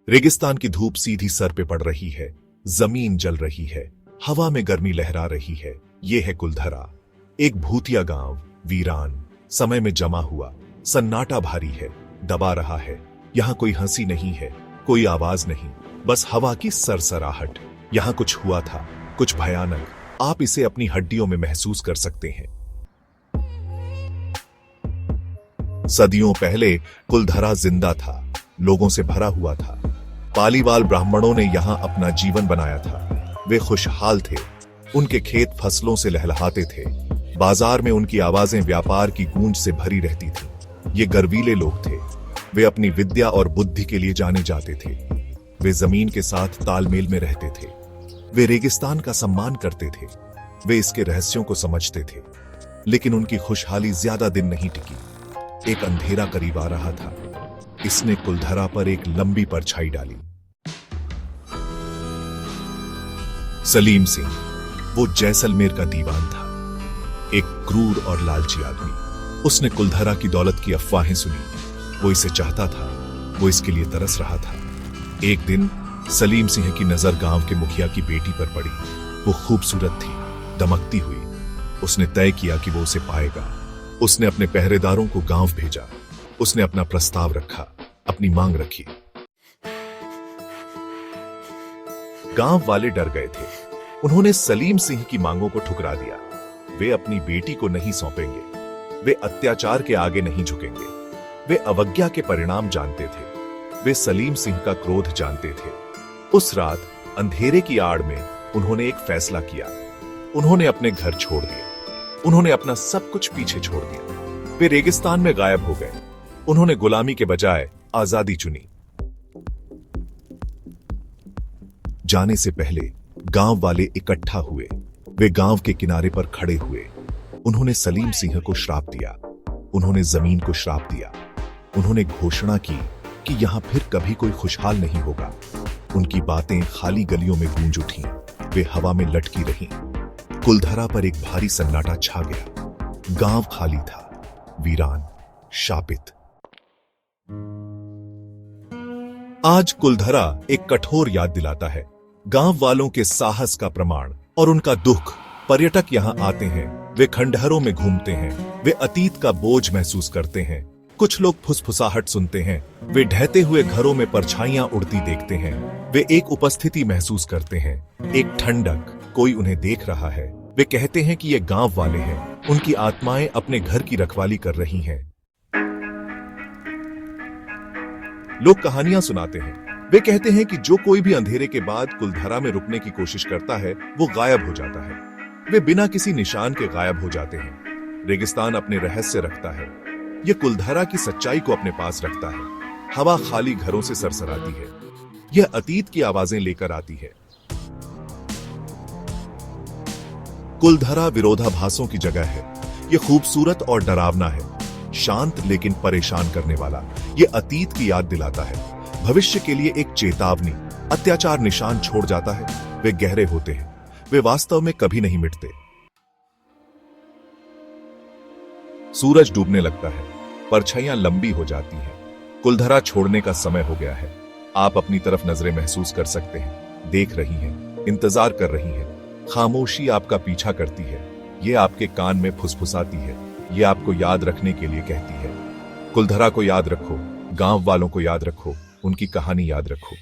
रेगिस्तान की धूप सीधी सर पे पड़ रही है, जमीन जल रही है, हवा में गर्मी लहरा रही है। ये है कुलधरा, एक भूतिया गांव, वीरान, समय में जमा हुआ, सन्नाटा भारी है, दबा रहा है। यहां कोई हंसी नहीं है, कोई आवाज नहीं, बस हवा की सरसराहट। यहां कुछ हुआ था, कुछ भयानक। आप इसे अपनी हड्डियों में महसूस कर सकते हैं। सदियों पहले कुलधरा जिंदा था, लोगों से भरा हुआ था। पालीवाल ब्राह्मणों ने यहां अपना जीवन बनाया था। वे खुशहाल थे, उनके खेत फसलों से लहलहाते थे। बाजार में उनकी आवाजें व्यापार की गूंज से भरी रहती थीं। ये गर्वीले लोग थे, वे अपनी विद्या और बुद्धि के लिए जाने जाते थे। वे जमीन के साथ तालमेल में रहते थे। वे रेगिस्तान का सम्मान करते थे। वे इसके रहस्यों को समझते थे। लेकिन उनकी खुशहाली ज्यादा दिन नहीं टिकी। एक अंधेरा करीब आ रहा था। इसने कुलधरा पर एक लंबी परछाई डाली। सलीम सिंह, वो जैसलमेर का दीवान था, एक क्रूर और लालची आदमी। उसने कुलधरा की दौलत की अफवाहें सुनी। वो इसे चाहता था, वो इसके लिए तरस रहा था। एक दिन सलीम सिंह की नजर गांव के मुखिया की बेटी पर पड़ी। वो खूबसूरत थी, दमकती हुई। उसने तय किया कि वो उसे पाएगा। उसने अपने पहरेदारों को गांव भेजा। उसने अपना प्रस्ताव रखा, अपनी मांग रखी। गांव वाले डर गए थे। उन्होंने सलीम सिंह की मांगों को ठुकरा दिया। वे अपनी बेटी को नहीं सौंपेंगे। वे अत्याचार के आगे नहीं झुकेंगे। वे अवज्ञा के परिणाम जानते थे। वे सलीम सिंह का क्रोध जानते थे। उस रात अंधेरे की आड़ में उन्होंने एक फैसला किया। उन्होंने अपने घर छोड़ दिए। उन्होंने अपना सब कुछ पीछे छोड़ दिया। वे रेगिस्तान में गायब हो गए। उन्होंने गुलामी के बजाय आजादी चुनी। जाने से पहले गांव वाले इकट्ठा हुए। वे गांव के किनारे पर खड़े हुए। उन्होंने सलीम सिंह को श्राप दिया। उन्होंने जमीन को श्राप दिया। उन्होंने घोषणा की कि यहां फिर कभी कोई खुशहाल नहीं होगा। उनकी बातें खाली गलियों में गूंज उठी। वे हवा में लटकी रहीं। कुलधरा पर एक भारी सन्नाटा छा गया। गांव खाली था, वीरान, शापित। आज कुलधरा एक कठोर याद दिलाता है, गांव वालों के साहस का प्रमाण और उनका दुख। पर्यटक यहां आते हैं, वे खंडहरों में घूमते हैं, वे अतीत का बोझ महसूस करते हैं। कुछ लोग फुसफुसाहट सुनते हैं, वे ढहते हुए घरों में परछाइयां उड़ती देखते हैं। वे एक उपस्थिति महसूस करते हैं, एक ठंडक, कोई उन्हें देख रहा है। वे कहते हैं कि ये गांव वाले हैं, उनकी आत्माएं अपने घर की रखवाली कर रही हैं। लोग कहानियां सुनाते हैं। वे कहते हैं कि जो कोई भी अंधेरे के बाद कुलधरा में रुकने की कोशिश करता है, वो गायब हो जाता है। वे बिना किसी निशान के गायब हो जाते हैं। रेगिस्तान अपने रहस्य रखता है। यह कुलधरा की सच्चाई को अपने पास रखता है। हवा खाली घरों से सरसराती है। यह अतीत की आवाजें लेकर आती है। कुलधरा विरोधाभासों की जगह है। यह खूबसूरत और डरावना है, शांत लेकिन परेशान करने वाला। यह अतीत की याद दिलाता है, भविष्य के लिए एक चेतावनी। अत्याचार निशान छोड़ जाता है। वे गहरे होते हैं, वे वास्तव में कभी नहीं मिटते। सूरज डूबने लगता है, परछाइयां लंबी हो जाती हैं। कुलधरा छोड़ने का समय हो गया है। आप अपनी तरफ नजरें महसूस कर सकते हैं, देख रही हैं, इंतजार कर रही हैं। खामोशी आपका पीछा करती है। ये आपके कान में फुसफुसाती है। ये आपको याद रखने के लिए कहती है। कुलधरा को याद रखो, गांव वालों को याद रखो, उनकी कहानी याद रखो।